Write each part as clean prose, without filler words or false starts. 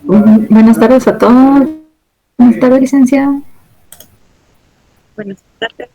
Buenas tardes a todos. Buenas tardes, licenciado. Buenas tardes.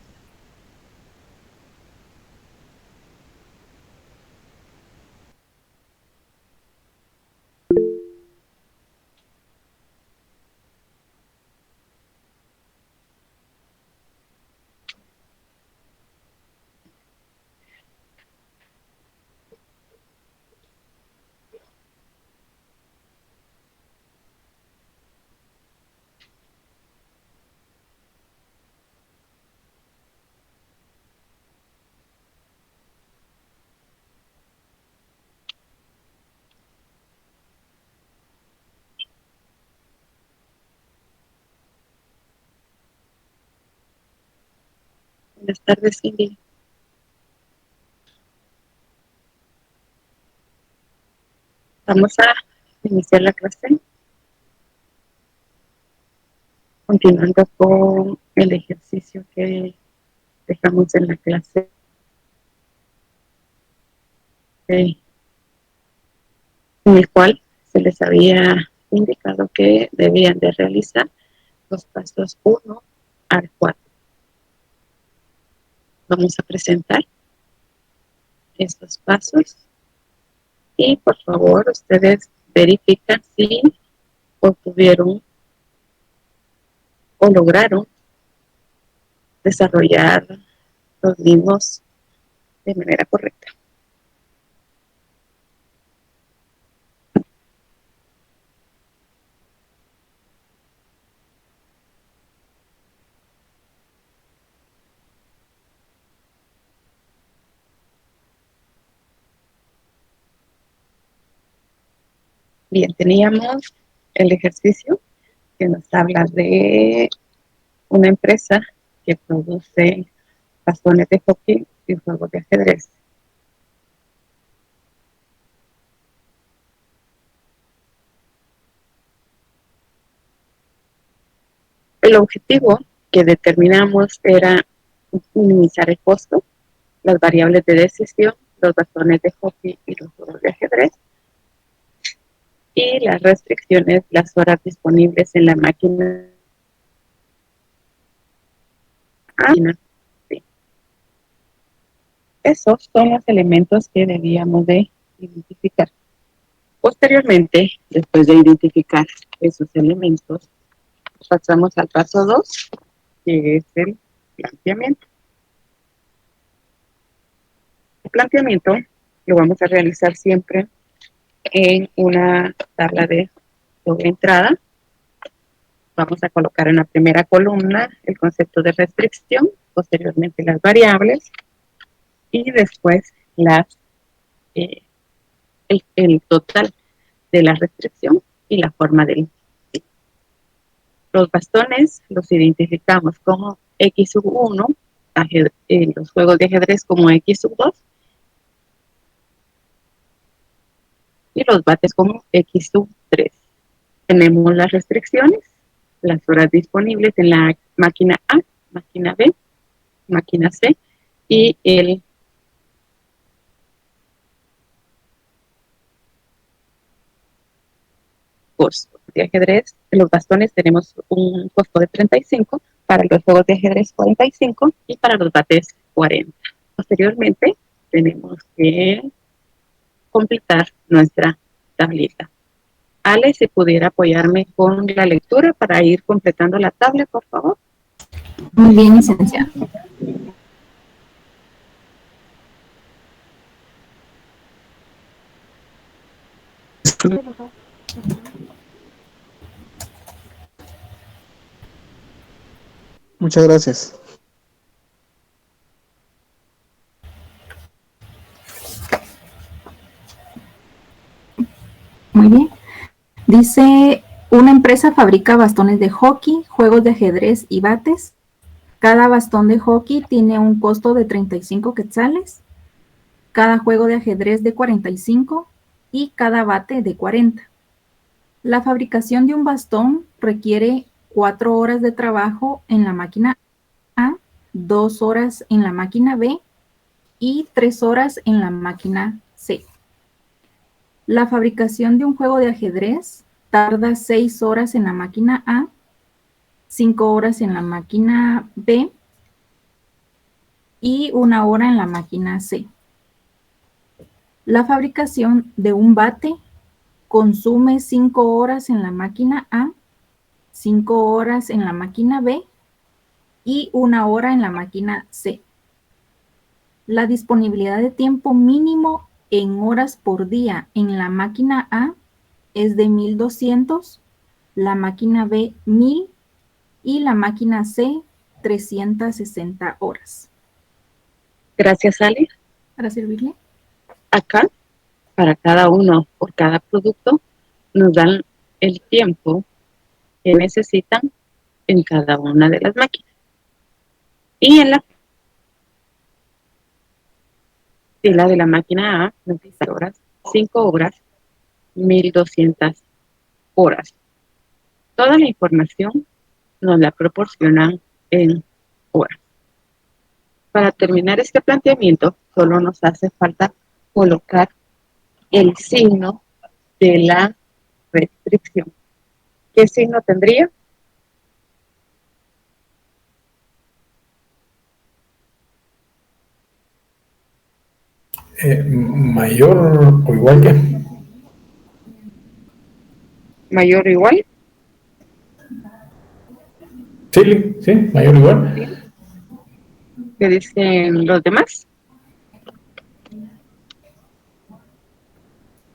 Buenas tardes, Cindy. Vamos a iniciar la clase continuando con el ejercicio que dejamos en la clase en el cual se les había indicado que debían de realizar los pasos 1 al 4. Vamos a presentar estos pasos y por favor ustedes verifican si obtuvieron o lograron desarrollar los mismos de manera correcta. Bien, teníamos el ejercicio que nos habla de una empresa que produce bastones de hockey y juegos de ajedrez. El objetivo que determinamos era minimizar el costo, las variables de decisión, los bastones de hockey y los juegos de ajedrez, y las restricciones, las horas disponibles en la máquina. Sí. Esos son los elementos que debíamos de identificar. Posteriormente, después de identificar esos elementos, pasamos al paso 2, que es el planteamiento. El planteamiento lo vamos a realizar siempre en una tabla de doble entrada. Vamos a colocar en la primera columna el concepto de restricción, posteriormente las variables y después el total de la restricción y la forma del. Los bastones los identificamos como X1, los juegos de ajedrez como X2 y los bates como X3. Tenemos las restricciones, las horas disponibles en la máquina A, máquina B, máquina C y el costo de ajedrez. En los bastones tenemos un costo de 35, para los juegos de ajedrez 45 y para los bates 40. Posteriormente tenemos que completar nuestra tablita. Ale, si pudiera apoyarme con la lectura para ir completando la tabla, por favor. Muy bien, licenciado. Muchas gracias. Muy bien. Dice, una empresa fabrica bastones de hockey, juegos de ajedrez y bates. Cada bastón de hockey tiene un costo de 35 quetzales, cada juego de ajedrez de 45 y cada bate de 40. La fabricación de un bastón requiere 4 horas de trabajo en la máquina A, 2 horas en la máquina B y 3 horas en la máquina C. La fabricación de un juego de ajedrez tarda 6 horas en la máquina A, 5 horas en la máquina B y 1 hora en la máquina C. La fabricación de un bate consume 5 horas en la máquina A, 5 horas en la máquina B y 1 hora en la máquina C. La disponibilidad de tiempo mínimo en horas por día en la máquina A es de 1200, la máquina B 1000 y la máquina C 360 horas. Gracias, Ale. ¿Para servirle? Acá, para cada uno, por cada producto, nos dan el tiempo que necesitan en cada una de las máquinas. Y en la fila de la máquina A, 90 horas, 5 horas, 1200 horas. Toda la información nos la proporcionan en horas. Para terminar este planteamiento, solo nos hace falta colocar el signo de la restricción. ¿Qué signo tendría? Mayor o igual que. Mayor o igual. Sí, sí, mayor o igual. ¿Qué dicen los demás?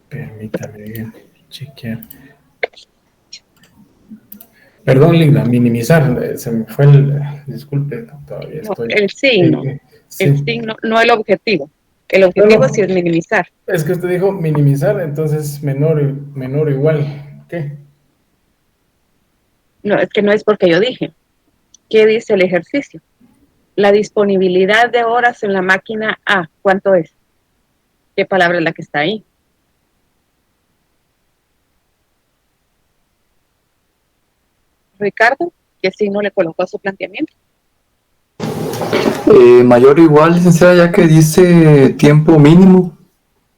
Permítame chequear. Perdón, Linda, minimizar. Se me fue el. Disculpe, todavía No, estoy. el signo. Sí. El signo, no el objetivo. El objetivo sí es minimizar. Es que usted dijo minimizar, entonces menor o igual. ¿Qué? No, es que no es porque yo dije. ¿Qué dice el ejercicio? La disponibilidad de horas en la máquina A, ¿cuánto es? ¿Qué palabra es la que está ahí? Ricardo, ¿qué signo le colocó a su planteamiento? Mayor o igual, licenciada, ya que dice tiempo mínimo.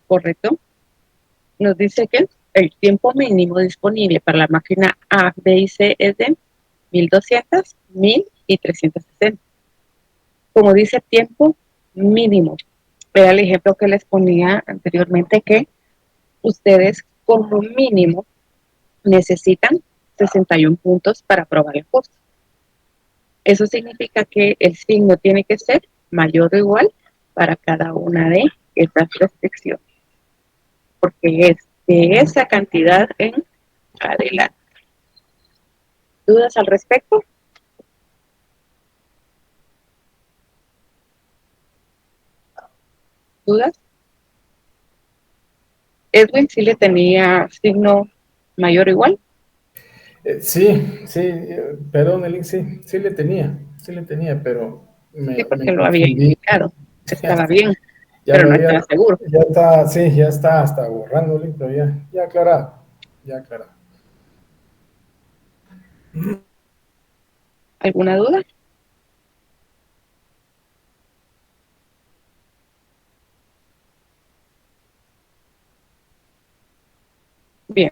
Correcto. Nos dice que el tiempo mínimo disponible para la máquina A, B y C es de 1200, 1000 y 360. Como dice tiempo mínimo, era el ejemplo que les ponía anteriormente, que ustedes como mínimo necesitan 61 puntos para aprobar el curso. Eso significa que el signo tiene que ser mayor o igual para cada una de estas restricciones, porque es de esa cantidad en adelante. ¿Dudas al respecto? ¿Dudas? Edwin, ¿sí le tenía signo mayor o igual? Sí, perdón, Elix, sí le tenía, pero Sí, me porque lo había confundí. indicado. Ya Estaba está, bien, ya pero lo no había, estaba seguro. ya está, sí, ya está hasta borrando, pero ya aclarado, ya aclarado. ¿Alguna duda? Bien.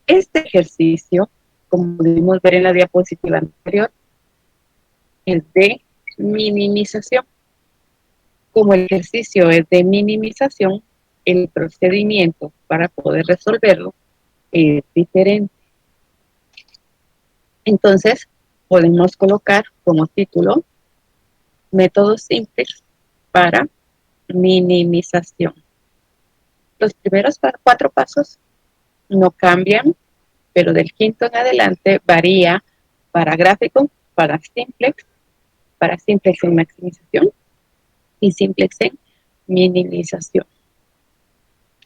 Este ejercicio, como pudimos ver en la diapositiva anterior, es de minimización. Como el ejercicio es de minimización, el procedimiento para poder resolverlo es diferente. Entonces, podemos colocar como título métodos simples para minimización. Los primeros 4 pasos no cambian, pero del quinto en adelante varía para gráfico, para simplex en maximización y simplex en minimización.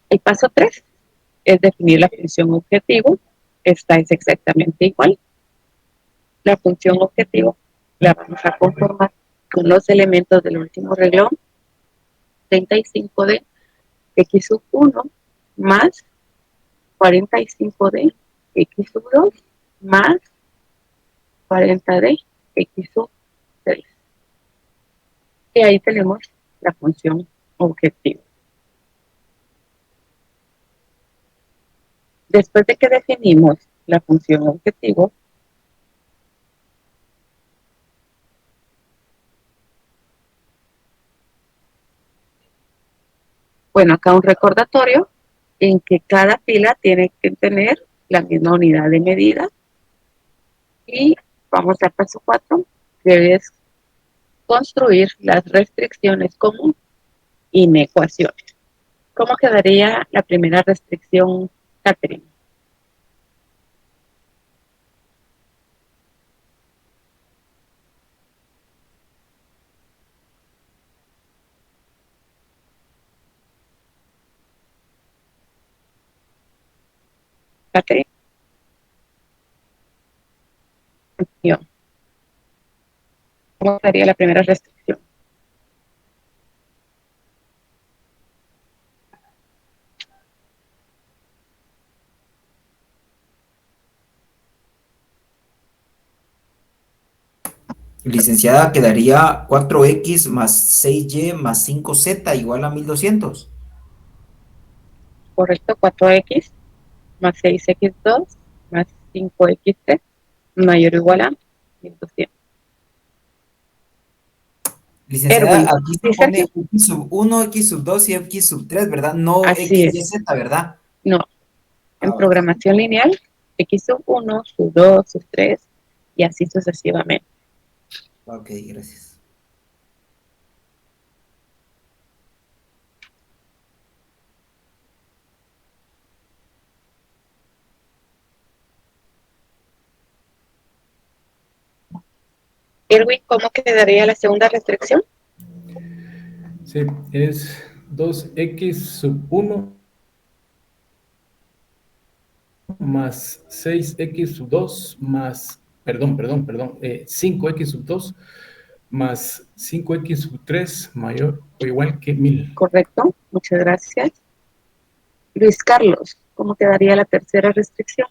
El paso 3 es definir la función objetivo. Esta es exactamente igual. La función objetivo la vamos a conformar con los elementos del último renglón, 35 de x sub 1 más 45 de x sub 2 más 40 de x sub 3. Y ahí tenemos la función objetivo. Después de que definimos la función objetivo, bueno, acá un recordatorio en que cada fila tiene que tener la misma unidad de medida. Y vamos al paso 4, que es construir las restricciones como inecuaciones. ¿Cómo quedaría la primera restricción, Catherine? Catherine. ¿Cómo quedaría la primera restricción? Licenciada, quedaría 4x más 6y más 5z igual a 1200. Correcto, 4x más 6x2 más 5x3 mayor o igual a 1200. Licenciada, Erwin, aquí se ¿sí, pone Sergio? x sub 1, x sub 2 y x sub 3, ¿verdad? No Así x, y, es. z, ¿verdad? No, en Ah, ok. programación lineal, x sub 1, sub 2, sub 3 y así sucesivamente. Ok, gracias. Erwin, ¿cómo quedaría la segunda restricción? Sí, es 2x sub 1 más 6x sub 2 más, perdón, 5x sub 2 más 5x sub 3 mayor o igual que 1000. Correcto, muchas gracias. Luis Carlos, ¿cómo quedaría la tercera restricción?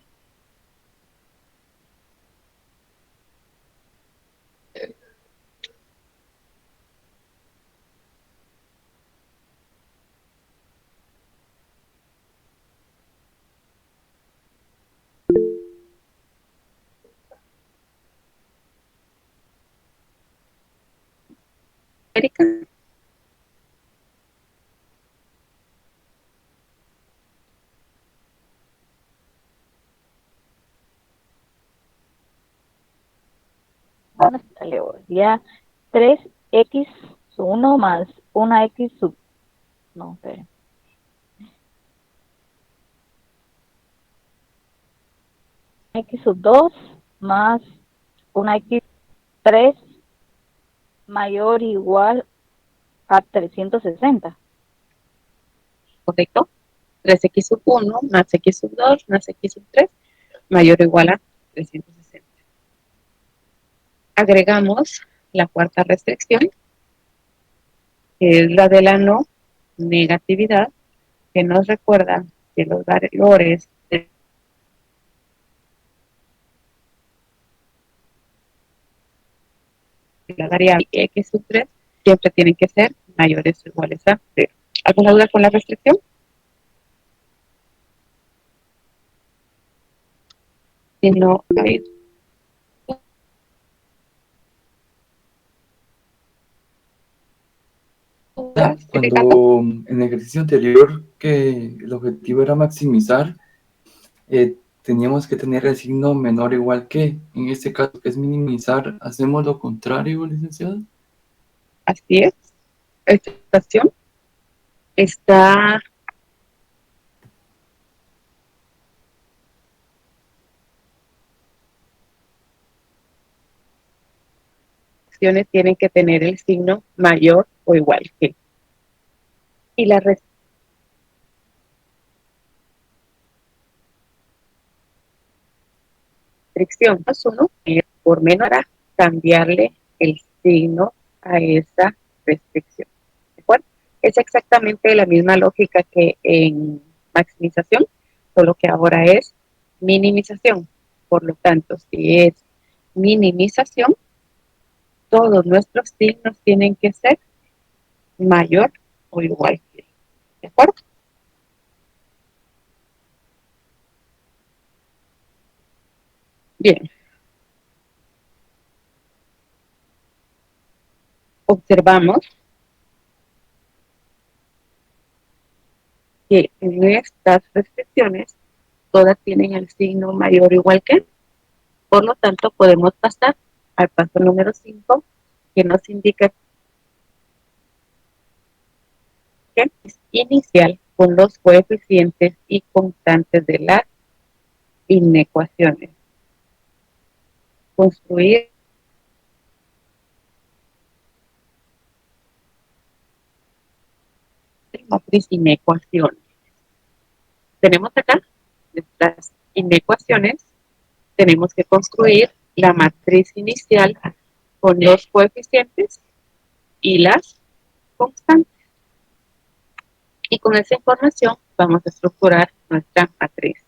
Erika. Sería 3x sub 1 más 1x sub... No, espera. X sub 2 más 1x3 mayor o igual a 360. Correcto. 3x sub 1 más x sub 2 más x sub 3 mayor o igual a 360. Agregamos la cuarta restricción, que es la de la no negatividad, que nos recuerda que los valores de la variable x sub 3 siempre tienen que ser mayores o iguales a 0. ¿Alguna duda con la restricción? Si no, hay dudas. Cuando en el ejercicio anterior que el objetivo era maximizar, teníamos que tener el signo menor o igual que. En este caso, que es minimizar, ¿hacemos lo contrario, licenciado? Así es. Esta estación está tienen que tener el signo mayor o igual que. Y la restricción más uno por menor a cambiarle el signo a esa restricción. ¿De acuerdo? Es exactamente la misma lógica que en maximización, solo que ahora es minimización. Por lo tanto, si es minimización, todos nuestros signos tienen que ser mayor o igual que. ¿De acuerdo? Bien, observamos que en estas restricciones todas tienen el signo mayor o igual que, por lo tanto podemos pasar al paso número 5, que nos indica que es inicial con los coeficientes y constantes de las inecuaciones. Construir matriz inecuaciones. Tenemos acá nuestras inecuaciones. Tenemos que construir la matriz inicial con los coeficientes y las constantes. Y con esa información vamos a estructurar nuestra matriz.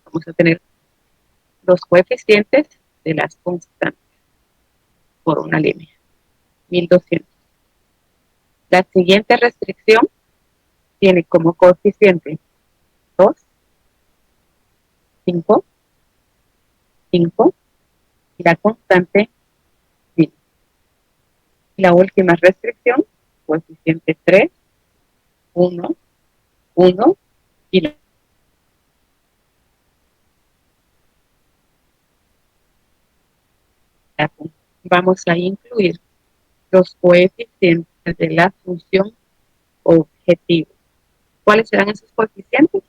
Vamos a tener los coeficientes de las constantes por una línea, 1200. La siguiente restricción tiene como coeficiente 2, 5, 5 y la constante 1000. La última restricción, coeficiente 3, 1, 1 y la vamos a incluir los coeficientes de la función objetivo. ¿Cuáles serán esos coeficientes?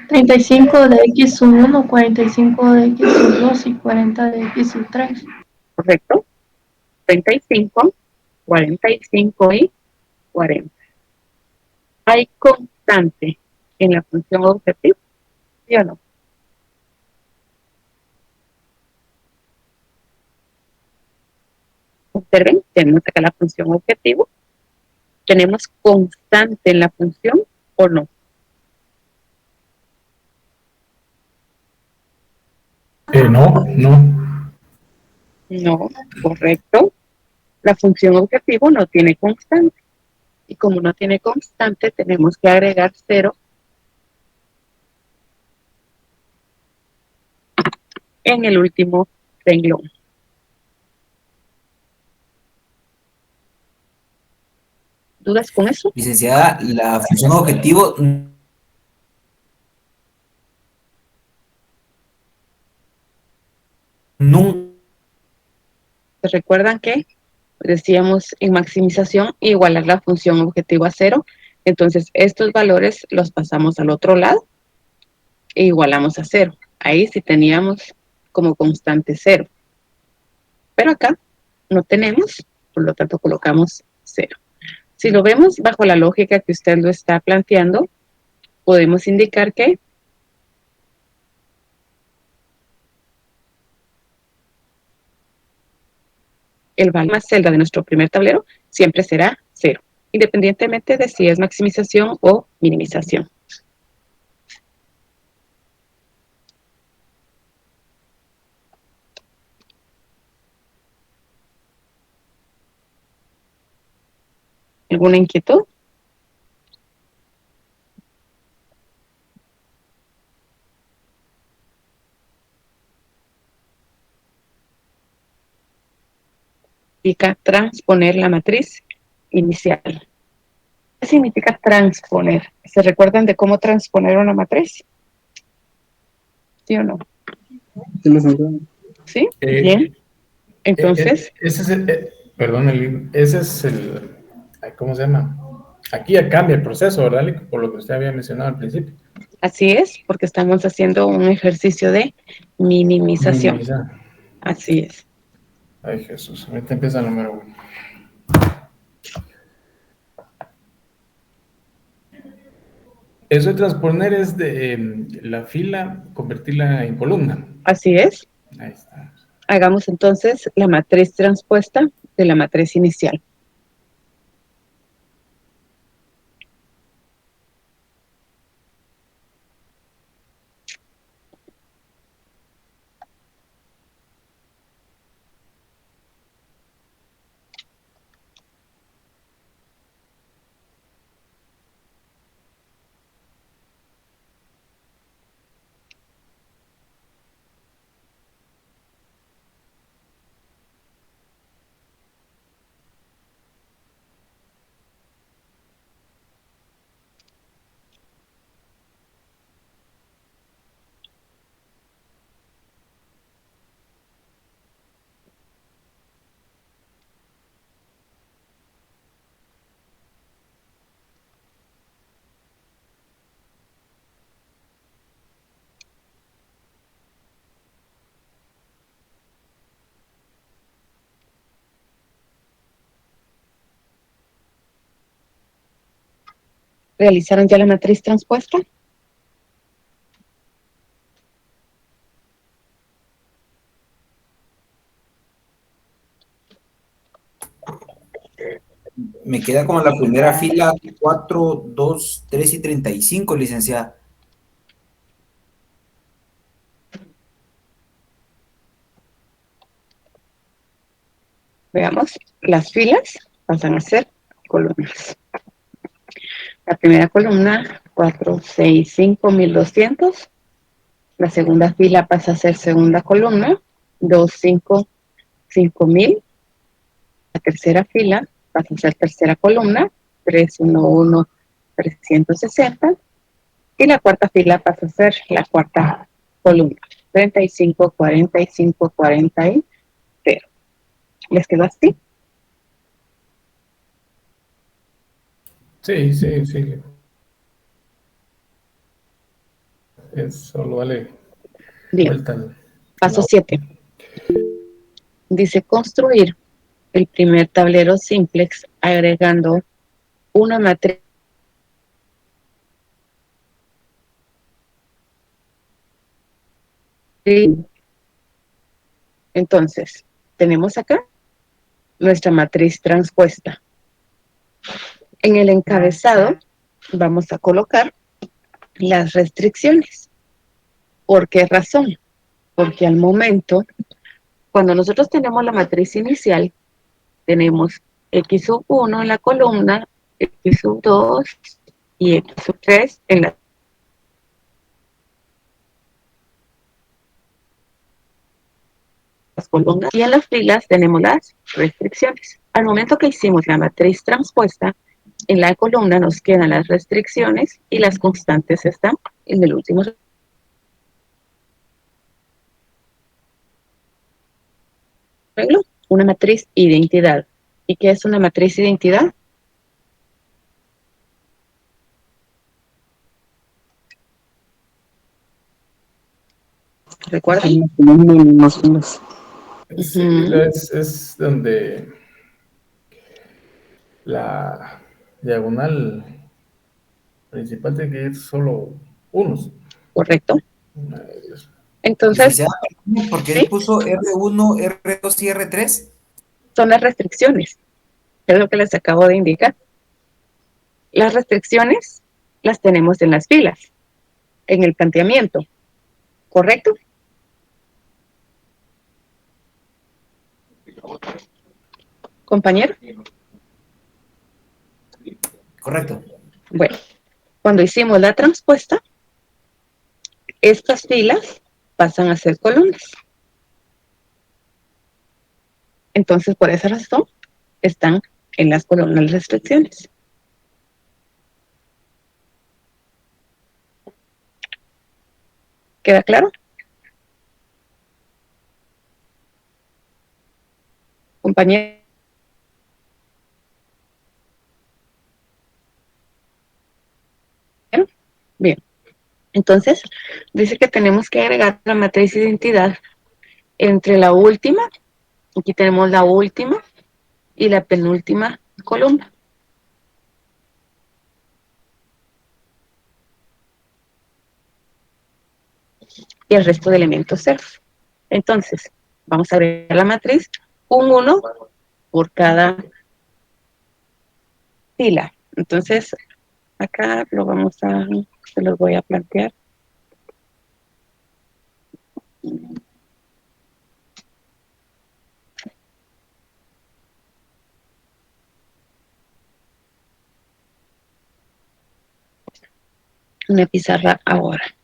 $35 de x sub 1, $45 de x sub 2 y $40 de x sub 3. Correcto. 35, 45 y 40. ¿Hay constante en la función objetivo? ¿Sí o no? Observen, tenemos acá la función objetivo. ¿Tenemos constante en la función o no? No, no. No, correcto. La función objetivo no tiene constante. Y como no tiene constante, tenemos que agregar 0 en el último renglón. ¿Dudas con eso? Licenciada, la función objetivo nunca ¿Se recuerdan que decíamos en maximización igualar la función objetivo a 0? Entonces, estos valores los pasamos al otro lado e igualamos a 0. Ahí sí teníamos como constante 0. Pero acá no tenemos, por lo tanto colocamos 0. Si lo vemos bajo la lógica que usted lo está planteando, podemos indicar que el valor más celda de nuestro primer tablero siempre será 0, independientemente de si es maximización o minimización. ¿Alguna inquietud? Significa transponer la matriz inicial. ¿Qué significa transponer? ¿Se recuerdan de cómo transponer una matriz? ¿Sí o no? ¿Sí lo saben? ¿Sí? Bien. Entonces, Ese es perdón, ese es ¿cómo se llama? Aquí ya cambia el proceso, ¿verdad, Lick? Por lo que usted había mencionado al principio. así es, porque estamos haciendo un ejercicio de minimización. Minimizar. Así es. Ay, Jesús, ahorita empieza el número 1. Eso de transponer es de la fila, convertirla en columna. Así es. Ahí está. Hagamos entonces la matriz transpuesta de la matriz inicial. ¿Realizaron ya la matriz transpuesta? Me queda como la primera fila 4, 2, 3 y 35, licenciada. Veamos, las filas pasan a ser columnas. La primera columna, 4, 6, 5, 1200. La segunda fila pasa a ser segunda columna, 2, 5, 5000. La tercera fila pasa a ser tercera columna, 3, 1, 1, 360. Y la cuarta fila pasa a ser la cuarta columna, 35, 45, 40 y 0. ¿Les quedó así? Sí, sí, sí. Solo vale Bien. vuelta. Paso 7. Dice construir el primer tablero simplex agregando una matriz. Entonces, tenemos acá nuestra matriz transpuesta. En el encabezado vamos a colocar las restricciones. ¿Por qué razón? Porque al momento, cuando nosotros tenemos la matriz inicial, tenemos X sub 1 en la columna, X sub 2 y X sub 3 en las columnas, y en las filas tenemos las restricciones. Al momento que hicimos la matriz transpuesta, en la columna nos quedan las restricciones y las constantes están en el último arreglo. Una matriz identidad. ¿Y qué es una matriz identidad? ¿Recuerdan? Más filas. Sí, es donde la diagonal principal tiene que ir solo unos. Correcto. Ay, Dios. Entonces, Licenciada, ¿por qué ¿sí? puso R1, R2 y R3? Son las restricciones. Es lo que les acabo de indicar. Las restricciones las tenemos en las filas, en el planteamiento. ¿Correcto? Compañero. Correcto. Bueno, cuando hicimos la transpuesta, estas filas pasan a ser columnas. Entonces, por esa razón, están en las columnas restricciones. ¿Queda claro? Compañero. Bien. Entonces, dice que tenemos que agregar la matriz de identidad entre la última, aquí tenemos la última, y la penúltima columna. Y el resto de elementos ceros. Entonces, vamos a agregar la matriz, un 1 por cada fila. Entonces, acá se los voy a plantear. Una pizarra ahora.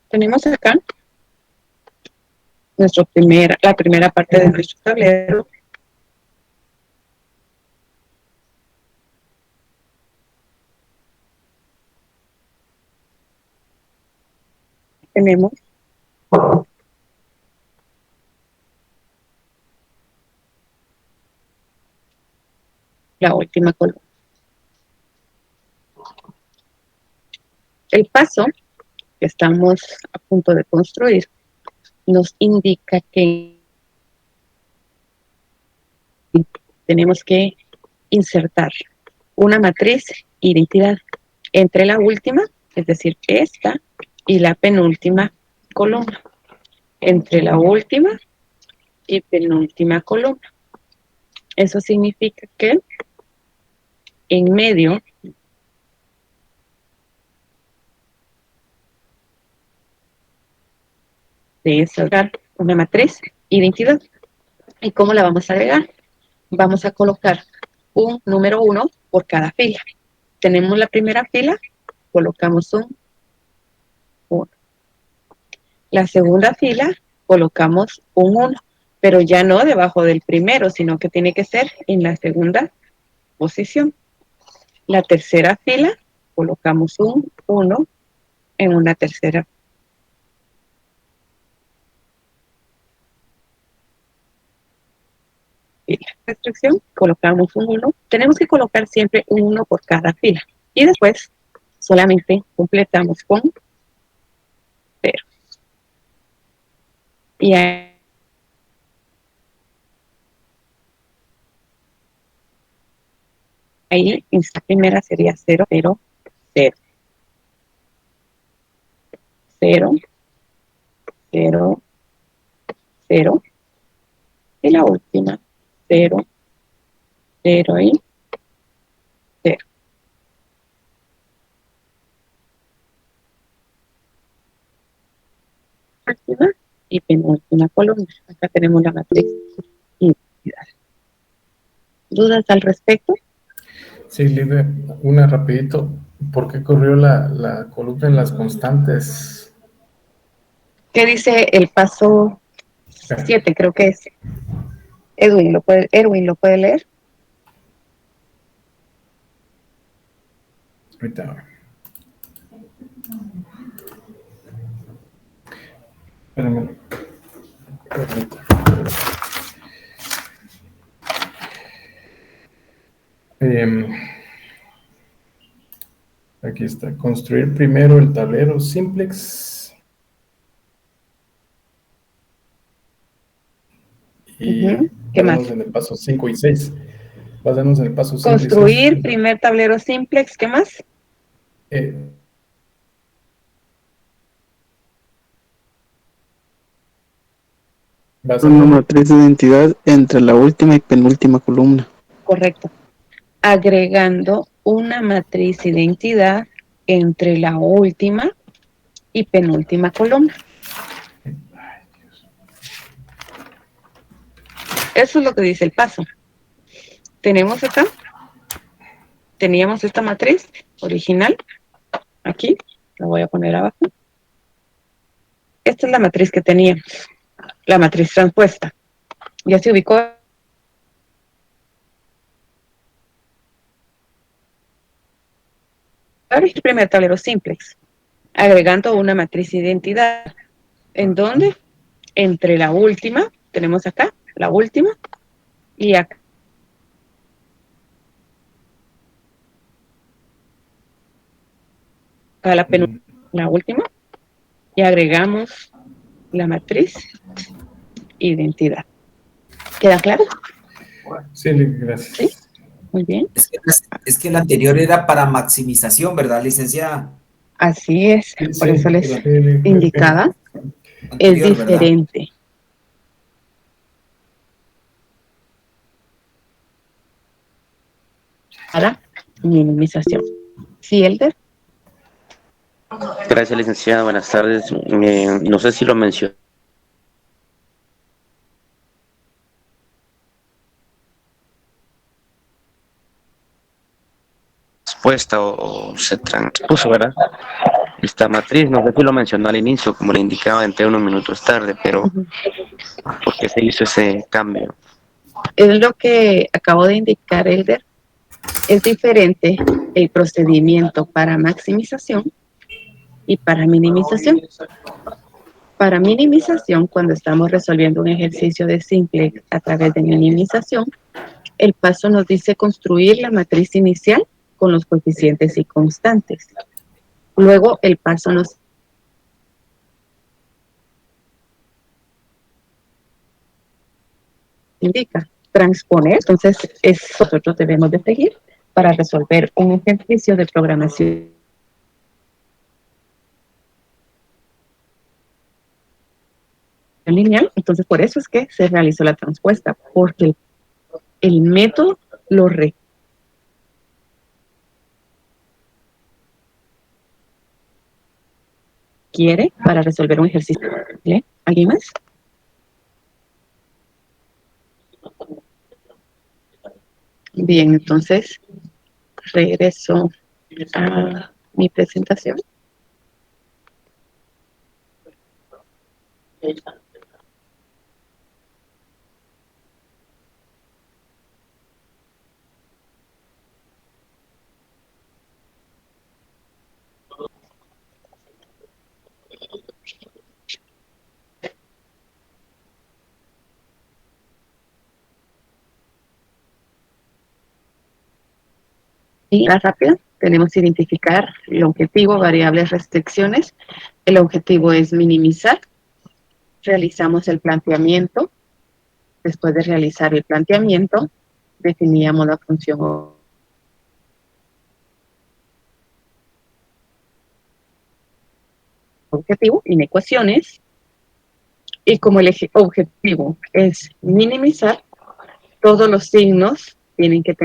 Tenemos acá la primera parte de nuestro tablero. Tenemos la última columna. El paso que estamos a punto de construir nos indica que tenemos que insertar una matriz identidad entre la última, es decir, esta, y la penúltima columna. Entre la última y penúltima columna. Eso significa que en medio de esa una matriz identidad. ¿Y cómo la vamos a agregar? Vamos a colocar un número 1 por cada fila. Tenemos la primera fila, colocamos un 1. La segunda fila, colocamos un 1, pero ya no debajo del primero, sino que tiene que ser en la segunda posición. La tercera fila, colocamos un 1 en una tercera fila. Restricción, colocamos un 1. Tenemos que colocar siempre un 1 por cada fila. Y después solamente completamos con 0. Y ahí esta primera sería 0, 0, 0. 0, 0, 0. Y la última, 0, 0 y 0. Última y penúltima columna. Acá tenemos la matriz identidad. ¿Dudas al respecto? Sí, Lidia, una rapidito. ¿Por qué corrió la columna en las constantes? ¿Qué dice el paso 7? Creo que es. Erwin, ¿lo puede leer? Ahorita. Espérame. Aquí está. Construir primero el tablero simplex. Y ¿Qué más? en el paso 5 y 6. Basarnos en el paso 5 y 6. Construir primer tablero simplex. ¿Qué más? Una matriz de identidad entre la última y penúltima columna. Correcto. Agregando una matriz identidad entre la última y penúltima columna. Eso es lo que dice el paso. Tenemos acá, teníamos esta matriz original, aquí, la voy a poner abajo. Esta es la matriz que teníamos, la matriz transpuesta. Ya se ubicó. El primer tablero simplex, agregando una matriz identidad. ¿En dónde? Entre la última, tenemos acá, la última, y acá. La última, y agregamos la matriz identidad. ¿Queda claro? Sí, gracias. ¿Sí? Muy bien. Es que la anterior era para maximización, ¿verdad, licenciada? Así es, Sí, por eso les sí, indicaba. Anterior, Es diferente. Para minimización. ¿Sí, Elder? Gracias, licenciada. Buenas tardes. No sé si lo mencionó. Respuesta o se transpuso, ¿verdad? esta matriz. No sé si lo mencionó al inicio, como le indicaba, entré unos minutos tarde, pero ¿por qué se hizo ese cambio? Es lo que acabo de indicar, Elder. Es diferente el procedimiento para maximización y para minimización. Para minimización, cuando estamos resolviendo un ejercicio de simplex a través de minimización, el paso nos dice construir la matriz inicial con los coeficientes y constantes. Luego el paso nos indica transponer. Entonces, nosotros debemos de seguir para resolver un ejercicio de programación lineal. Entonces, por eso es que se realizó la transpuesta, porque el método lo requiere para resolver un ejercicio. ¿Vale? ¿Alguien más? Bien, entonces regreso a mi presentación. Y más rápida, tenemos que identificar el objetivo, variables, restricciones. El objetivo es minimizar. Realizamos el planteamiento. Después de realizar el planteamiento, definíamos la función objetivo en ecuaciones. Y como el objetivo es minimizar, todos los signos tienen que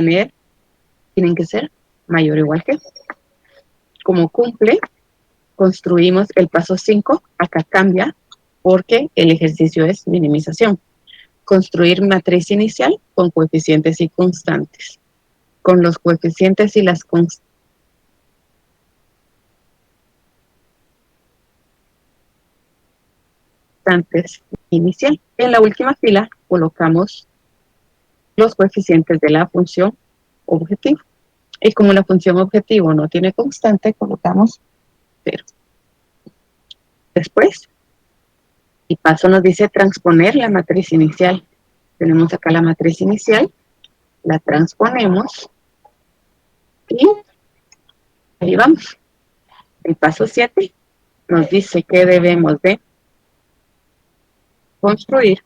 ser mayor o igual que. Como cumple, construimos el paso 5, acá cambia porque el ejercicio es minimización. Construir matriz inicial con coeficientes y constantes. Con los coeficientes y las constantes inicial. En la última fila colocamos los coeficientes de la función objetivo. Y como la función objetivo no tiene constante, colocamos 0. Después, el paso nos dice transponer la matriz inicial. Tenemos acá la matriz inicial, la transponemos y ahí vamos. El paso 7 nos dice que debemos de construir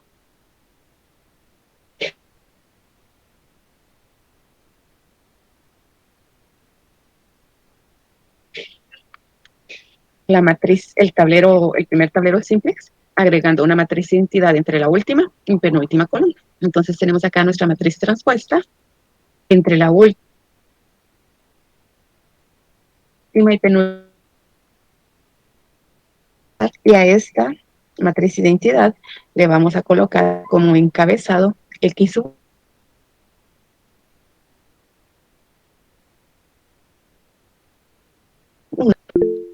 la matriz, el primer tablero simplex, agregando una matriz de identidad entre la última y penúltima columna. Entonces tenemos acá nuestra matriz transpuesta entre la última y penúltima. Y a esta matriz de identidad le vamos a colocar como encabezado X.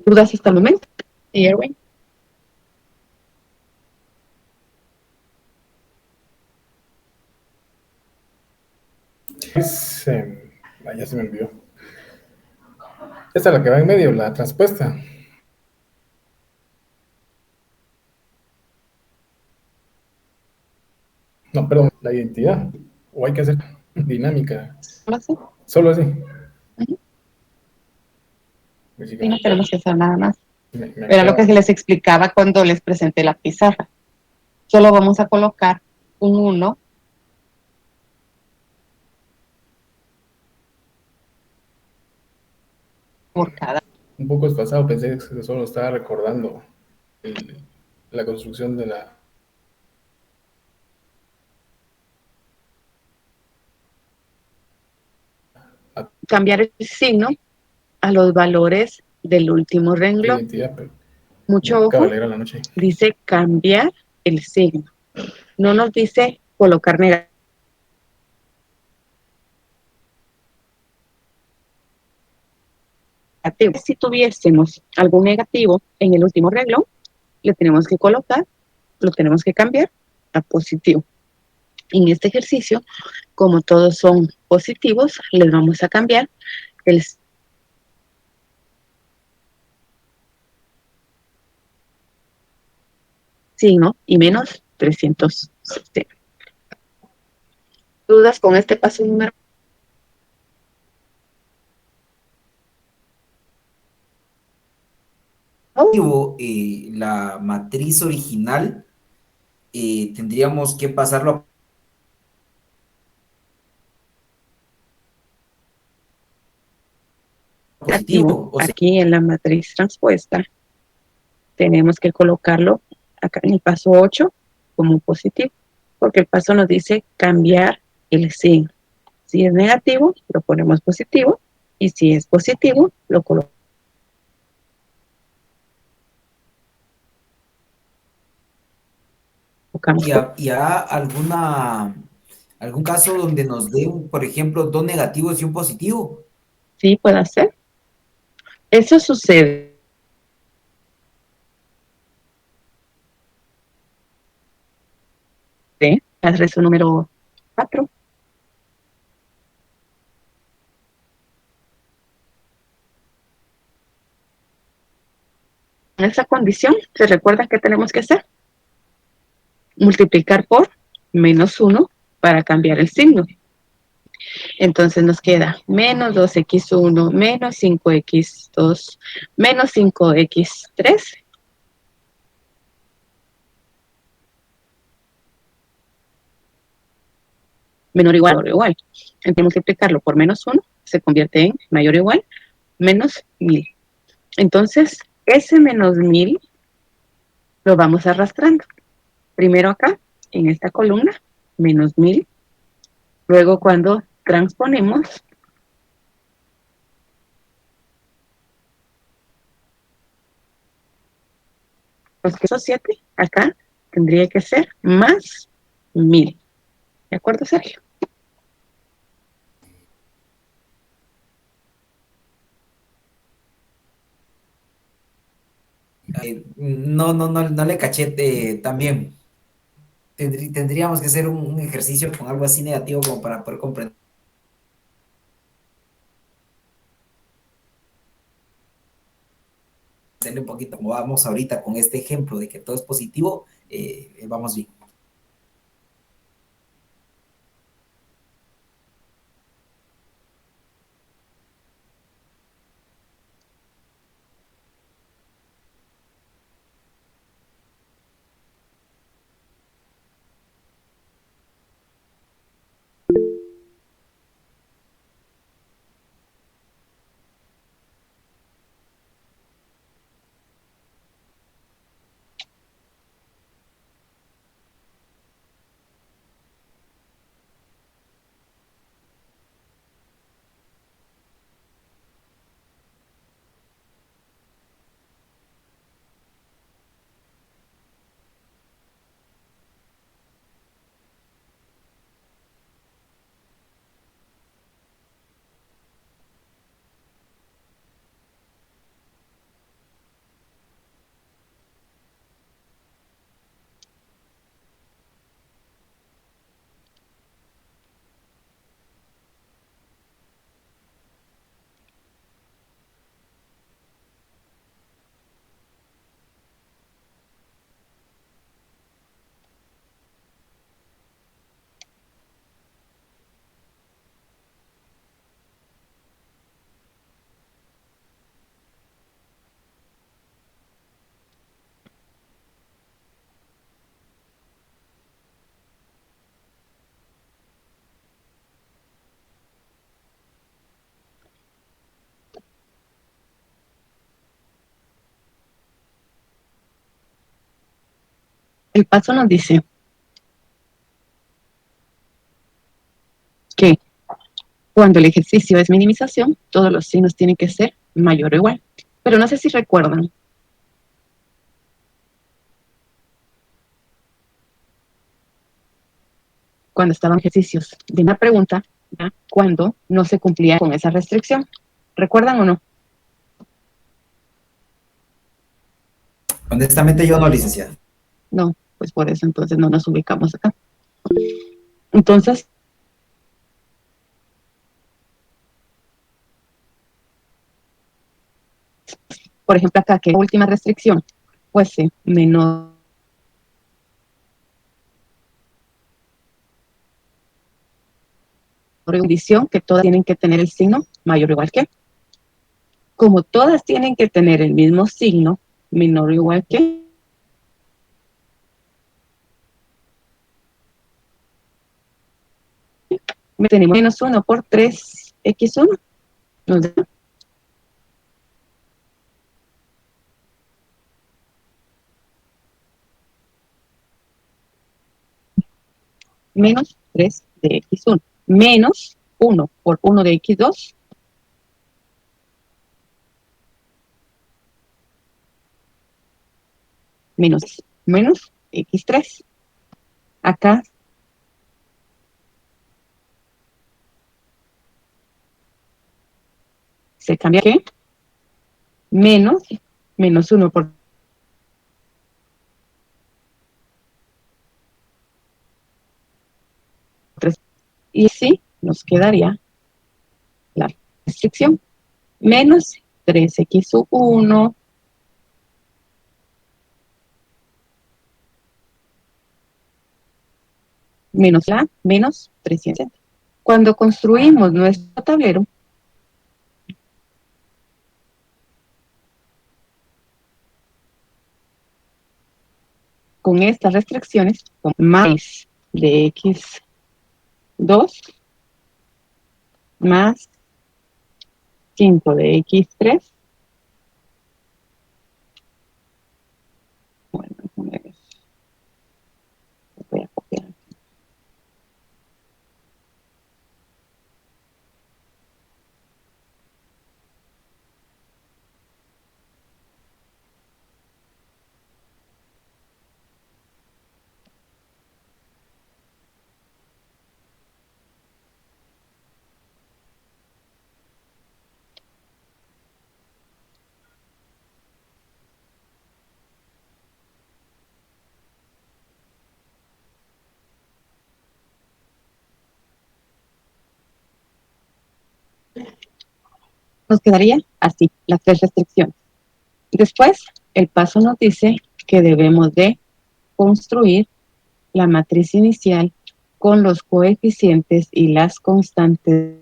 ¿Dudas hasta el momento? ¿Y Erwin? Ya se me olvidó. Esta es la que va en medio, la transpuesta. No, perdón, la identidad. O hay que hacer dinámica. ¿Solo así? Solo así. Sí, no tenemos que hacer nada más. Era lo que les explicaba cuando les presenté la pizarra. Solo vamos a colocar un 1 por cada. Un poco desfasado, pensé que solo estaba recordando la construcción de la... Cambiar el signo a los valores del último renglón. Identidad, pero Mucho ojo, la noche. dice cambiar el signo. No nos dice colocar negativo. negativo. Si tuviésemos algún negativo en el último renglón, le tenemos que colocar, lo tenemos que cambiar a positivo. En este ejercicio, como todos son positivos, les vamos a cambiar el signo y menos 360. ¿Dudas con este paso número? La matriz original, tendríamos que pasarlo a positivo. O sea, aquí en la matriz transpuesta tenemos que colocarlo acá en el paso 8 como positivo, porque el paso nos dice cambiar el signo. Si es negativo, lo ponemos positivo, y si es positivo, lo colocamos. ¿y hará algún caso donde nos dé, por ejemplo, dos negativos y un positivo? Sí, puede ser. Eso sucede. El resto número 4. En esa condición, ¿se recuerda qué tenemos que hacer? Multiplicar por menos 1 para cambiar el signo. Entonces nos queda menos 2x1, menos 5x2, menos 5x3. Menor o igual, menor o igual. Entonces multiplicarlo por menos 1 se convierte en mayor o igual, menos 1000. Entonces, ese menos 1000 lo vamos arrastrando. Primero acá, en esta columna, menos 1000. Luego cuando transponemos, pues que esos 7 acá tendría que ser más 1000. ¿De acuerdo, Sergio? No le caché también. Tendríamos que hacer un ejercicio con algo así negativo como para poder comprender un poquito como vamos ahorita con este ejemplo de que todo es positivo, vamos bien. El paso nos dice que cuando el ejercicio es minimización, todos los signos tienen que ser mayor o igual. Pero no sé si recuerdan. Cuando estaban ejercicios de una pregunta, ¿ya? Cuando no se cumplía con esa restricción. ¿Recuerdan o no? Honestamente yo no, licenciada. No, pues por eso entonces no nos ubicamos acá. Entonces, por ejemplo, acá que última restricción fuese menor condición, que todas tienen que tener el signo mayor o igual que. Como todas tienen que tener el mismo signo, menor o igual que, tenemos menos 1 por 3x1, nos da menos 3 de x1, menos 1 por 1 de x2, menos x3. Acá se cambia que menos 1 por 3. Y sí, nos quedaría la restricción. Menos 3x1 menos 360. Cuando construimos nuestro tablero, con estas restricciones, con más de x2 más 5 de x3, bueno, déjame ver, voy a copiar. Nos quedaría así, las tres restricciones. Después, el paso nos dice que debemos de construir la matriz inicial con los coeficientes y las constantes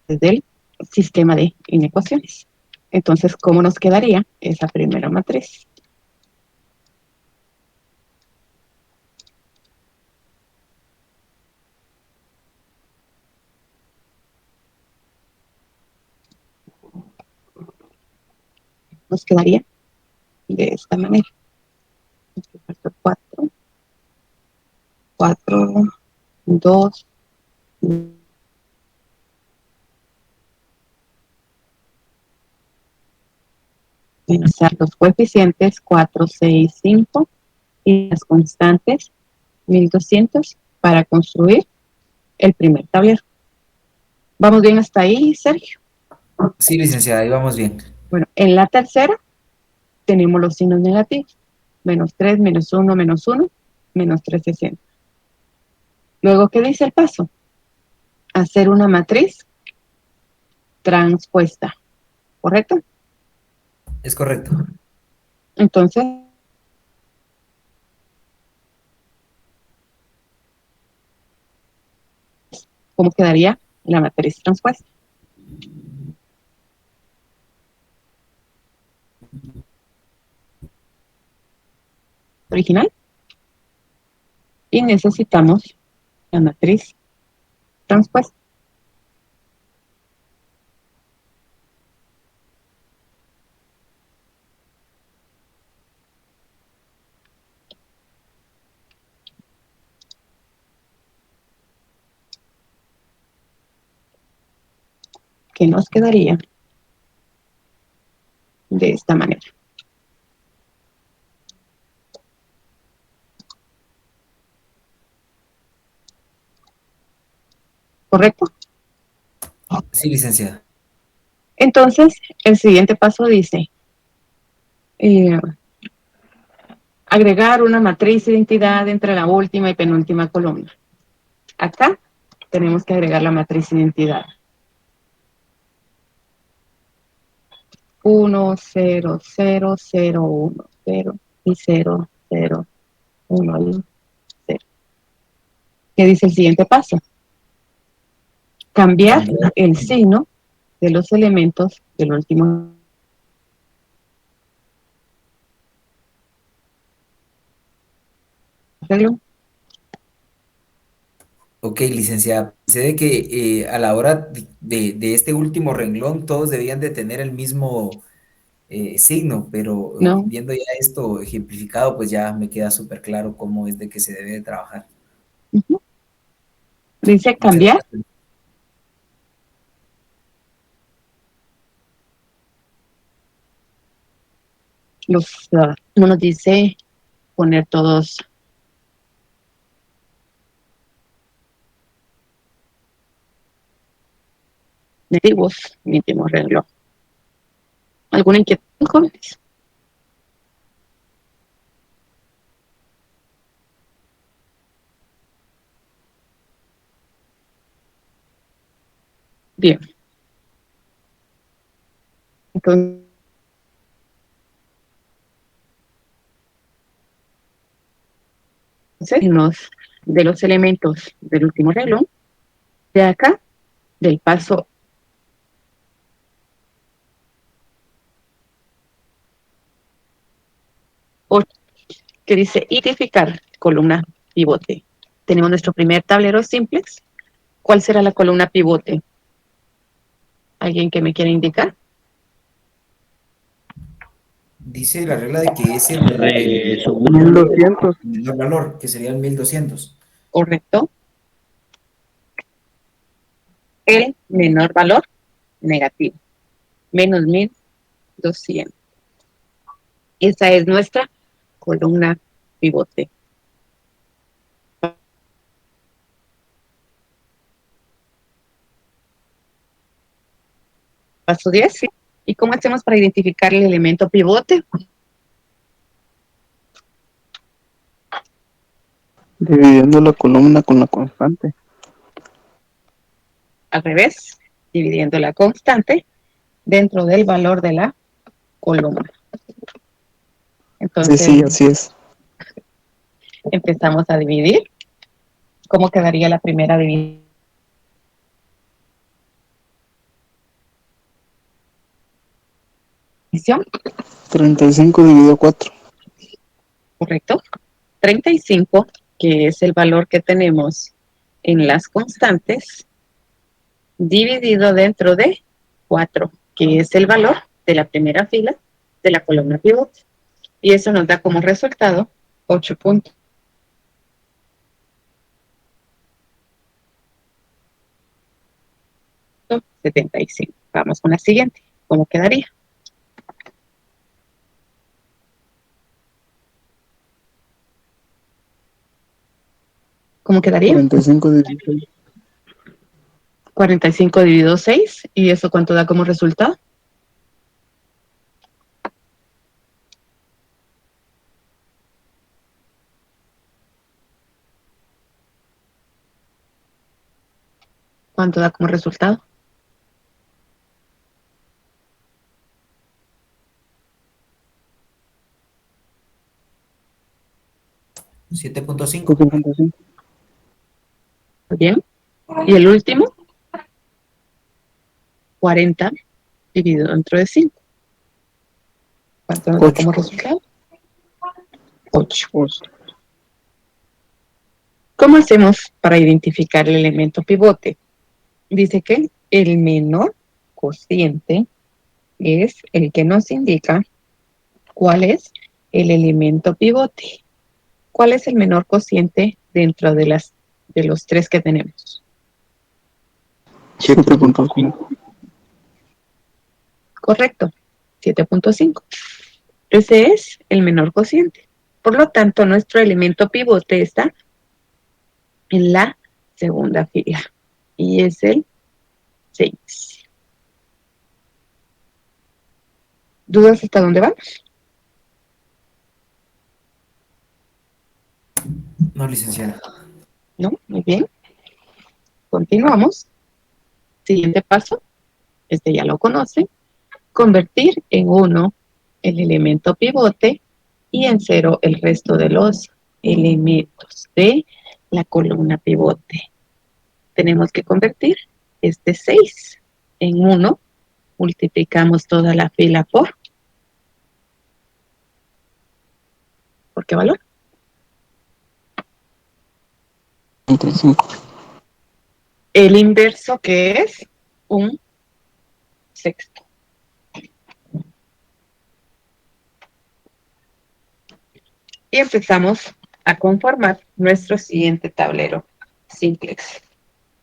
del sistema de inecuaciones. Entonces, ¿cómo nos quedaría esa primera matriz? Nos quedaría de esta manera. 4, 4, 2, menos los coeficientes 4, 6, 5 y las constantes 1200 para construir el primer tablero. ¿Vamos bien hasta ahí, Sergio? Sí, licenciada, ahí vamos bien. Bueno, en la tercera tenemos los signos negativos. Menos 3, menos 1, menos 1, menos 360. Luego, ¿qué dice el paso? Hacer una matriz transpuesta, ¿correcto? Es correcto. Entonces, ¿cómo quedaría la matriz transpuesta? Original. Y necesitamos la matriz transpuesta. Que nos quedaría de esta manera. ¿Correcto? Sí, licenciada. Entonces, el siguiente paso dice, agregar una matriz de identidad entre la última y penúltima columna. Acá tenemos que agregar la matriz de identidad. 1, 0, 0, 0, 1, 0 y 0, 0, 1 y 0. ¿Qué dice el siguiente paso? Cambiar el signo de los elementos del último renglón. Ok, licenciada. Sé de que a la hora de este último renglón todos debían de tener el mismo signo, pero No, viendo ya esto ejemplificado, pues ya me queda súper claro cómo es de que se debe de trabajar. dice Muchas cambiar gracias. los, no nos dice poner todos negativos, mi último renglón. ¿Alguna inquietud, jóvenes? Bien. Entonces, de los elementos del último renglón, de acá, del paso 8, que dice identificar columna pivote. Tenemos nuestro primer tablero simplex. ¿Cuál será la columna pivote? ¿Alguien que me quiera indicar? Dice la regla de que es el 1200. menor valor, que sería el 1200. Correcto. El menor valor negativo. Menos 1200. Esa es nuestra columna pivote. Paso 10. ¿Y cómo hacemos para identificar el elemento pivote? Dividiendo la columna con la constante. Al revés, dividiendo la constante dentro del valor de la columna. Entonces, Sí, así es. empezamos a dividir. ¿Cómo quedaría la primera división? 35 dividido 4. Correcto. 35, que es el valor que tenemos en las constantes, dividido dentro de 4, que es el valor de la primera fila de la columna pivote. Y eso nos da como resultado 8.75. Vamos con la siguiente. ¿Cómo quedaría? ¿Cómo quedaría? 45 dividido 6. 45 dividido 6. ¿Y eso cuánto da como resultado? ¿Cuánto da como resultado? 7.5. 7.5. Muy bien. ¿Y el último? 40 dividido dentro de 5. ¿Cuánto nos da como resultado? 8. ¿Cómo hacemos para identificar el elemento pivote? Dice que el menor cociente es el que nos indica cuál es el elemento pivote. ¿Cuál es el menor cociente dentro de los tres que tenemos? 7.5. Correcto, 7.5. Ese es el menor cociente. Por lo tanto, nuestro elemento pivote está en la segunda fila y es el 6. ¿Dudas hasta dónde vamos? No, licenciada. ¿No? Muy bien. Continuamos. Siguiente paso. Este ya lo conocen. Convertir en 1 el elemento pivote y en 0 el resto de los elementos de la columna pivote. Tenemos que convertir este 6 en 1. Multiplicamos toda la fila ¿por qué valor? 35. El inverso, que es un sexto. Y empezamos a conformar nuestro siguiente tablero simplex.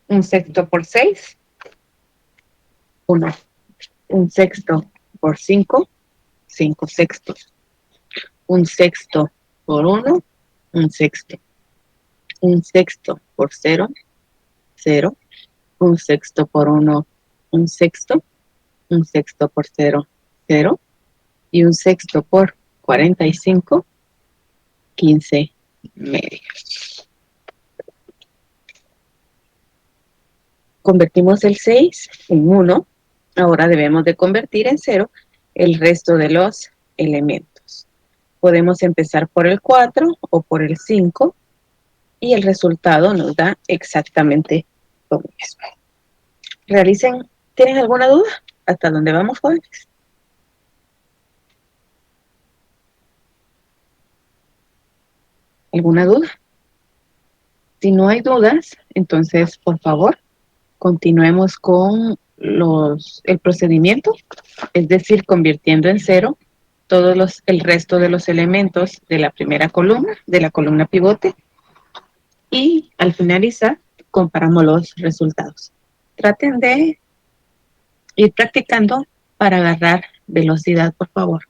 Un sexto por 6, 1. Un sexto por 5, 5 sextos. Un sexto por 1, un sexto. Un sexto por 0, 0. Un sexto por 1, un sexto. Un sexto por 0, 0. Y un sexto por 45, 15 medios. Convertimos el 6 en 1. Ahora debemos de convertir en 0 el resto de los elementos. Podemos empezar por el 4 o por el 5 y el resultado nos da exactamente lo mismo. Realicen, ¿tienen alguna duda? ¿Hasta dónde vamos, jóvenes? ¿Alguna duda? Si no hay dudas, entonces, por favor, continuemos con el procedimiento, es decir, convirtiendo en 0 el resto de los elementos de la primera columna, de la columna pivote, y al finalizar comparamos los resultados. Traten de ir practicando para agarrar velocidad, por favor.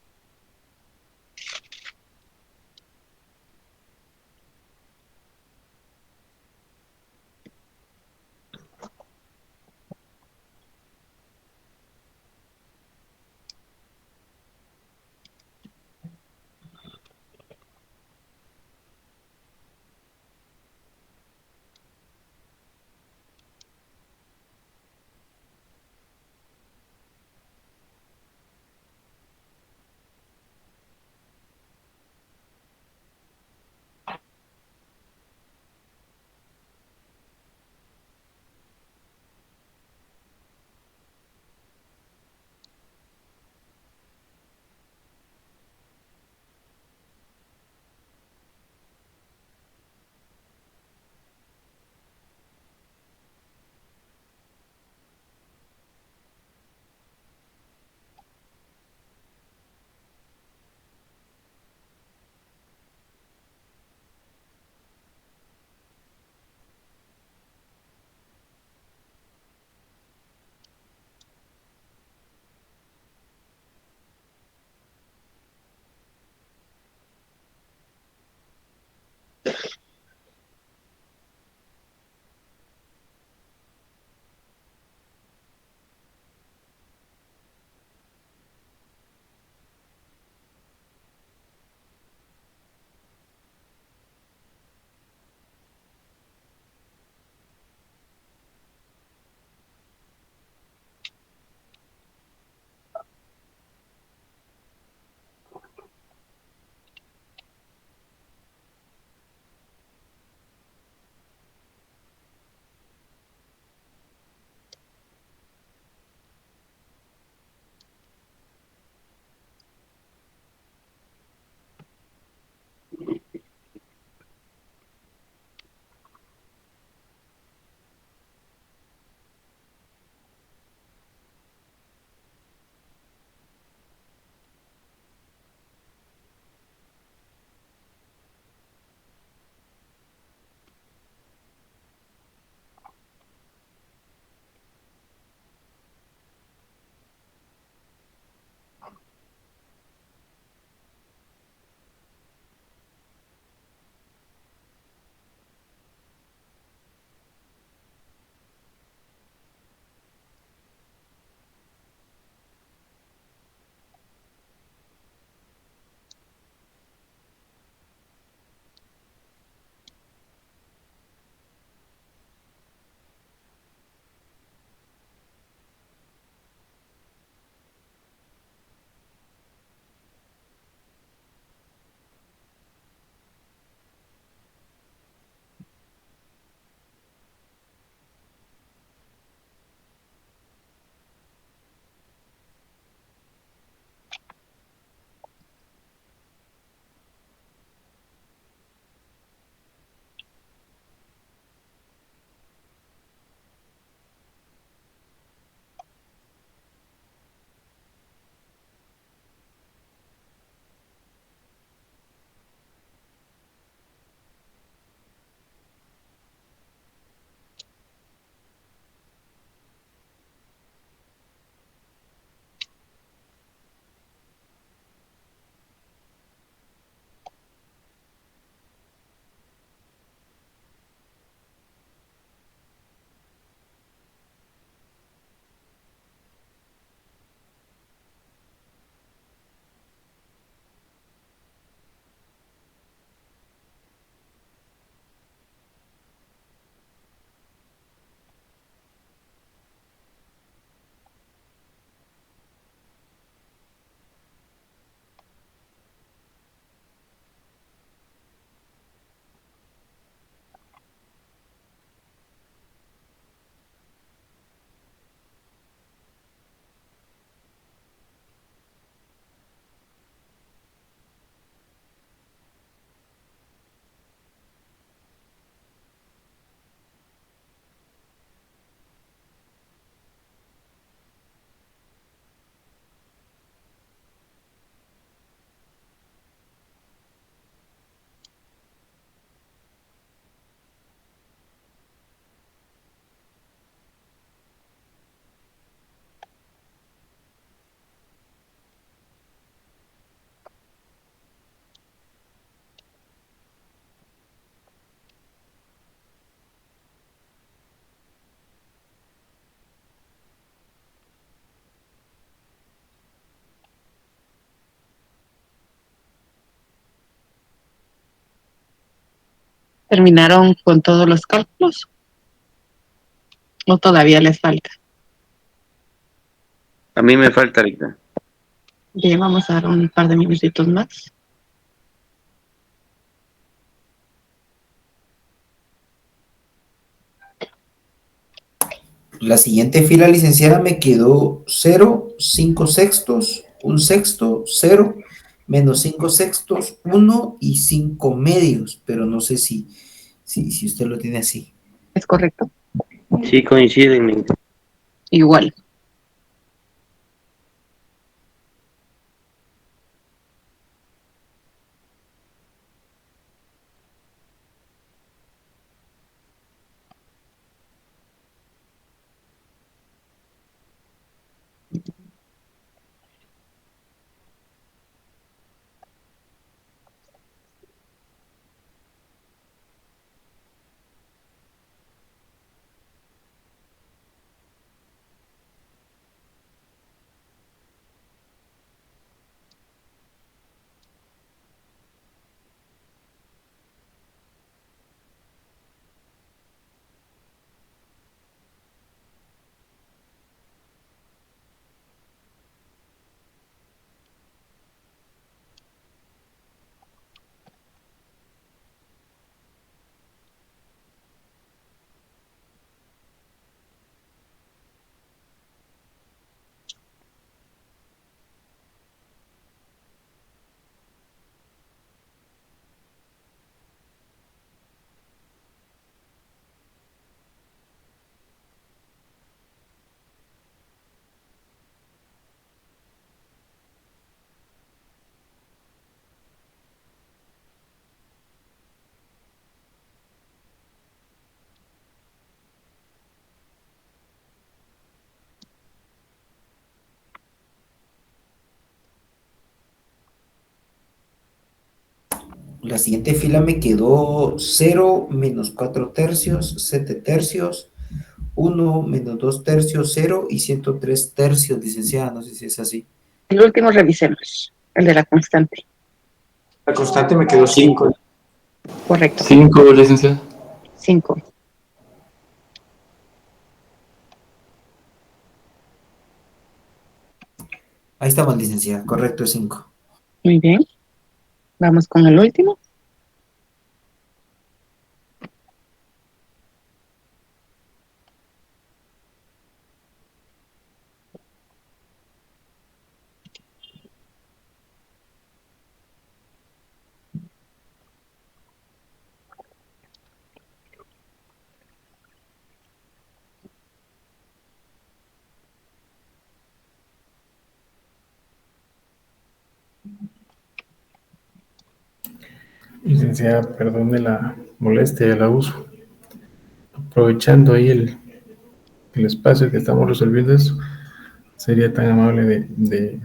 ¿Terminaron con todos los cálculos? ¿O todavía les falta? A mí me falta ahorita. Bien, vamos a dar un par de minutitos más. La siguiente fila, licenciada, me quedó 0, 5 sextos, 1 sexto, 0, menos 5 sextos, 1 y 5 medios, pero no sé si usted lo tiene así. ¿Es correcto? Sí, coinciden. Igual. La siguiente fila me quedó 0, menos 4 tercios, 7 tercios, 1, menos 2 tercios, 0 y 103 tercios, licenciada. No sé si es así. El último revisemos, el de la constante. La constante me quedó 5. Correcto. 5, licenciada. 5. Ahí estamos, licenciada. Correcto, es 5. Muy bien. Vamos con el último. Licenciada, perdone la molestia y el abuso. Aprovechando ahí el espacio que estamos resolviendo eso, sería tan amable de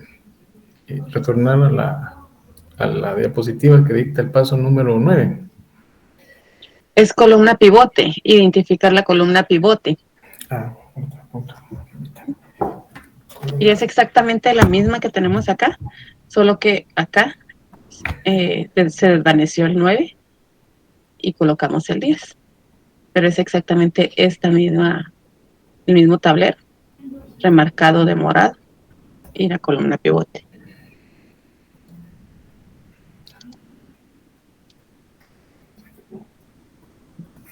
retornar a la diapositiva que dicta el paso número 9. Es columna pivote, identificar la columna pivote. Y es exactamente la misma que tenemos acá, solo que acá se desvaneció el 9 y colocamos el 10. Pero es exactamente el mismo tablero, remarcado de morado y la columna pivote.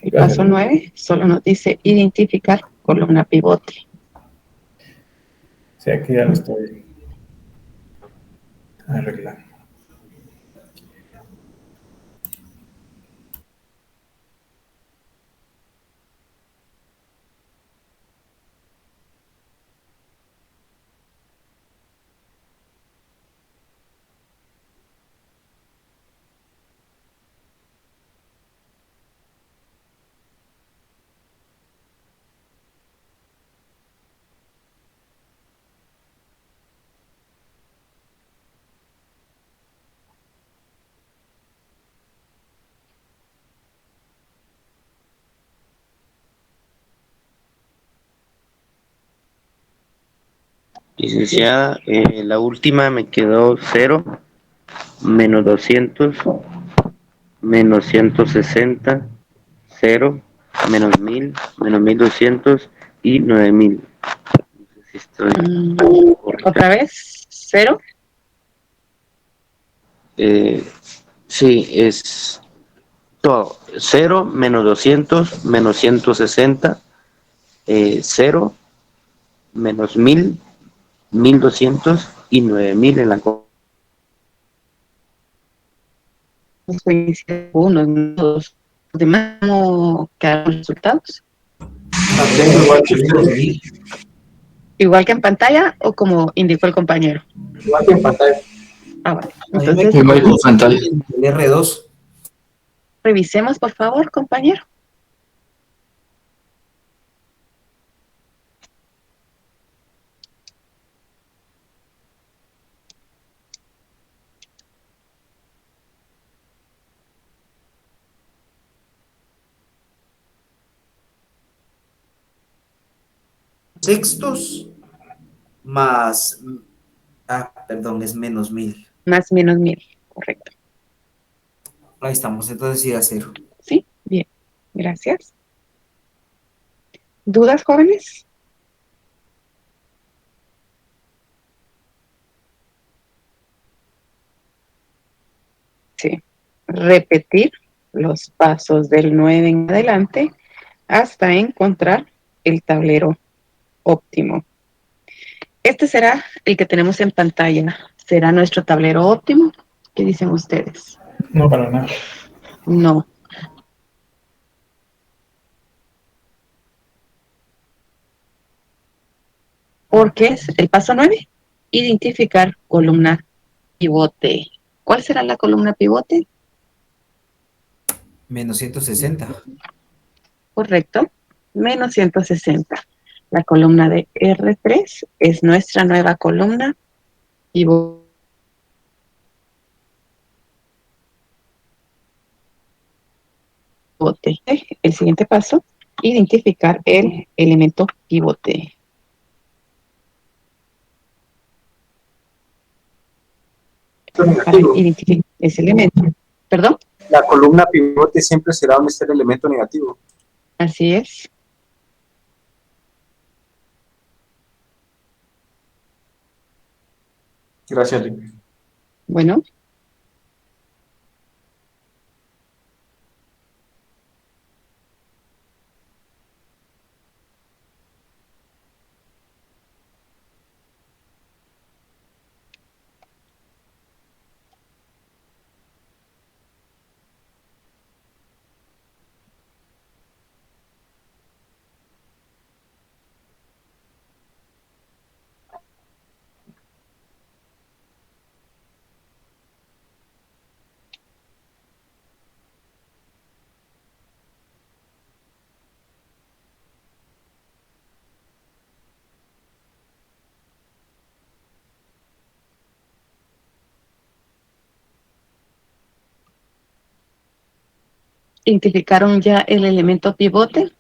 El paso 9 solo nos dice identificar columna pivote. O sea que ya lo estoy arreglando. Licenciada, la última me quedó 0, menos 200, menos 160, 0, menos 1000, menos 1200 y 9000. No sé si estoy correcto. Otra vez, 0. Sí, es todo. 0, menos 200, menos 160, 0, menos 1000, 1200 y 9000 en la Unos, dos. Los demás no quedaron resultados. Mantengo igual que ustedes. Igual que en pantalla o como indicó el compañero. Igual que en pantalla. Ah, vale. A mí me Entonces, quedó Igual que en pantalla. el R2. revisemos, por favor, compañero. Sextos más, perdón, es menos 1000. Más menos 1000, correcto. Ahí estamos, entonces sí a 0. Sí, bien. Gracias. ¿Dudas, jóvenes? Sí. Repetir los pasos del 9 en adelante hasta encontrar el tablero óptimo. Este será el que tenemos en pantalla. ¿Será nuestro tablero óptimo? ¿Qué dicen ustedes? No, para nada. No. Porque es el paso 9, identificar columna pivote. ¿Cuál será la columna pivote? Menos 160. Correcto, menos 160. La columna de R3 es nuestra nueva columna pivote. El siguiente paso, identificar el elemento pivote. Para identificar ese elemento. ¿Perdón? La columna pivote siempre será un elemento negativo. Así es. Gracias, Lick. Bueno. ¿Identificaron ya el elemento pivote?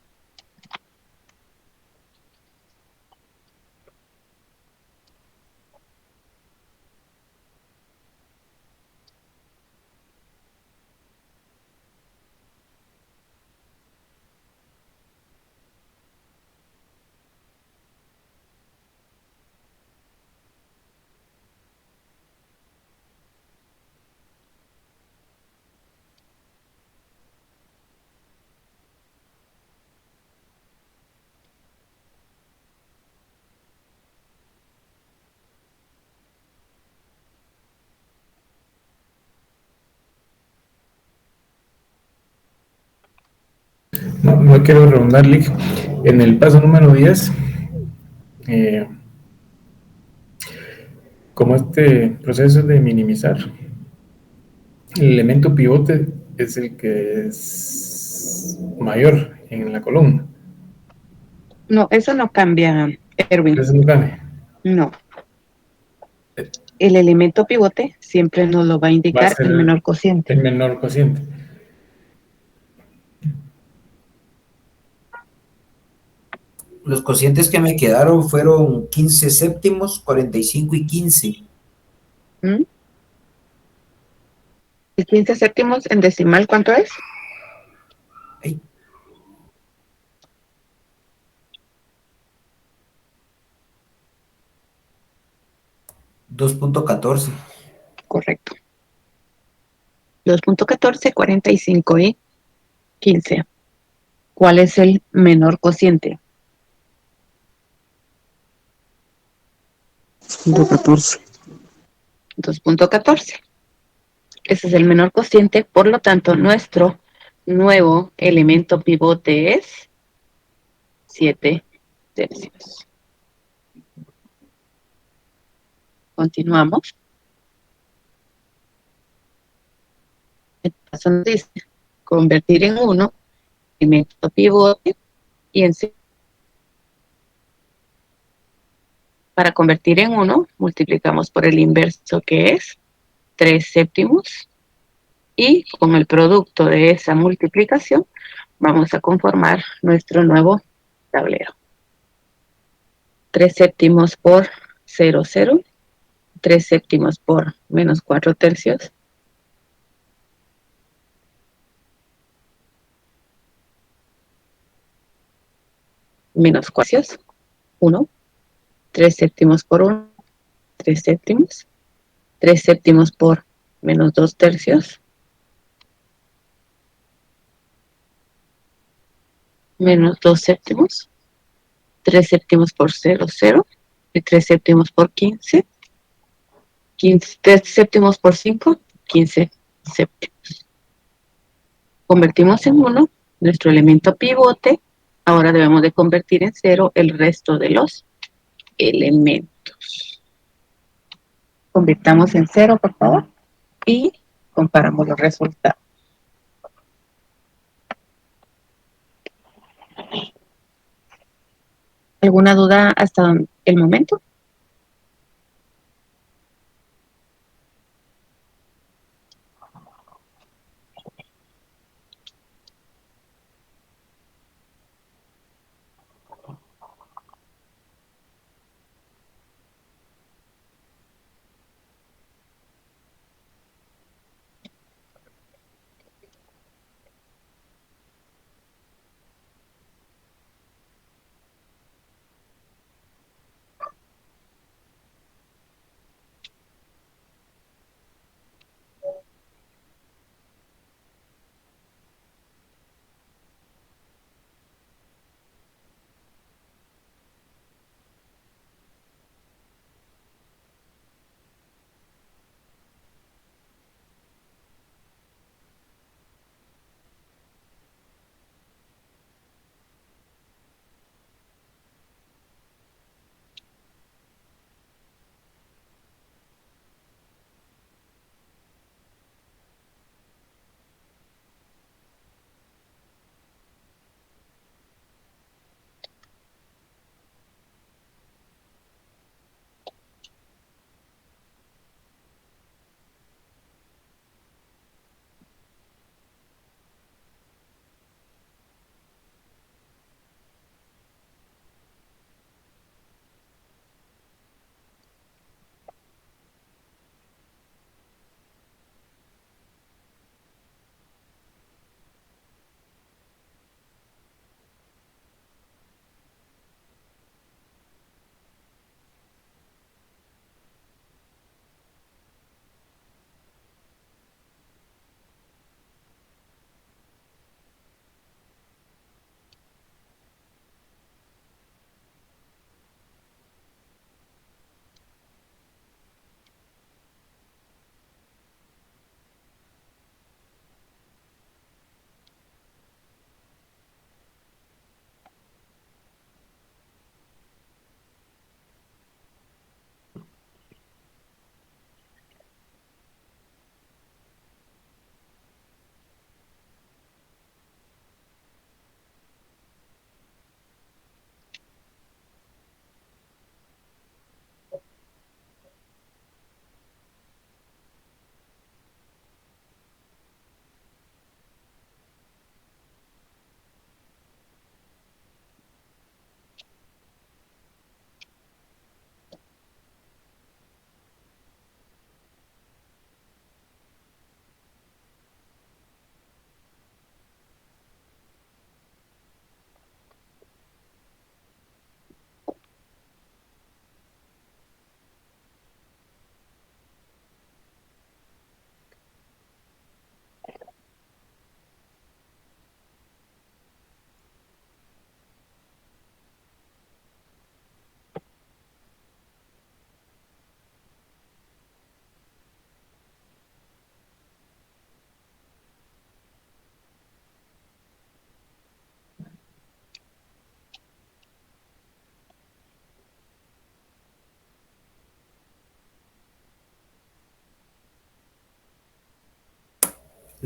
No quiero redundar, Lick. En el paso número 10, como este proceso de minimizar, el elemento pivote es el que es mayor en la columna. No, eso no cambia, Erwin. Eso no cambia. No. El elemento pivote siempre nos lo va a indicar el menor cociente. El menor cociente. Los cocientes que me quedaron fueron 15 séptimos, 45 y 15. ¿Mm? ¿El 15 séptimos en decimal cuánto es? Ay, 2.14. Correcto. 2.14, 45 y 15. ¿Cuál es el menor cociente? 2.14. 2.14. Ese es el menor cociente, por lo tanto, nuestro nuevo elemento pivote es 7 tercios. Continuamos. El paso nos dice convertir en 1 elemento pivote y en para convertir en 1 multiplicamos por el inverso, que es 3 séptimos, y con el producto de esa multiplicación vamos a conformar nuestro nuevo tablero. 3 séptimos por 0, 0. 3 séptimos por menos 4 tercios. Menos 4 tercios. 1. 3 séptimos por 1. 3 séptimos. 3 séptimos por menos 2 tercios. Menos 2 séptimos. 3 séptimos por 0, 0. Y 3 séptimos por 15. 3 séptimos por 5. 15 séptimos. Convertimos en 1 nuestro elemento pivote. Ahora debemos de convertir en 0 el resto de los elementos. Convirtamos en 0, por favor, y comparamos los resultados. ¿Alguna duda hasta el momento?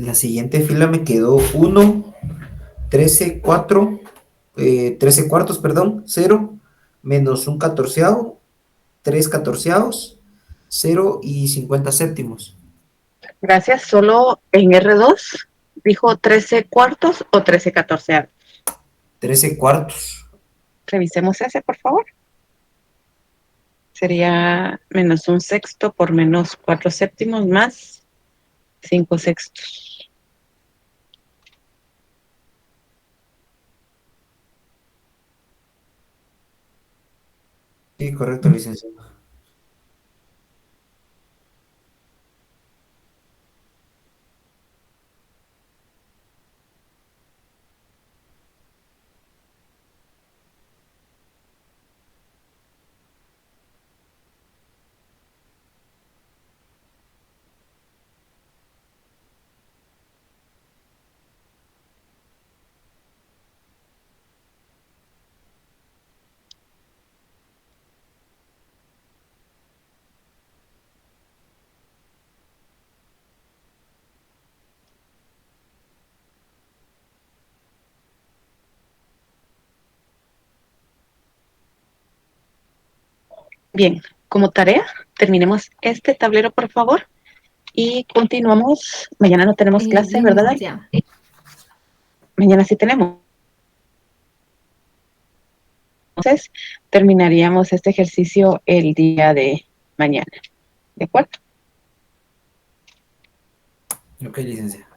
la siguiente fila me quedó 1, 13, 4, 13 cuartos, perdón, 0, menos un catorceavo, 3 catorceavos, 0 y 50 séptimos. Gracias. Solo en R2 dijo 13 cuartos o 13 catorceavos. 13 cuartos. Revisemos ese, por favor. Sería menos un sexto por menos 4 séptimos más 5 sextos. Sí, correcto, licenciado. Bien, como tarea, terminemos este tablero, por favor, y continuamos. Mañana no tenemos clase, Bien, ¿verdad? licenciada. Mañana sí tenemos. Entonces, terminaríamos este ejercicio el día de mañana. ¿De acuerdo? Ok, licenciada.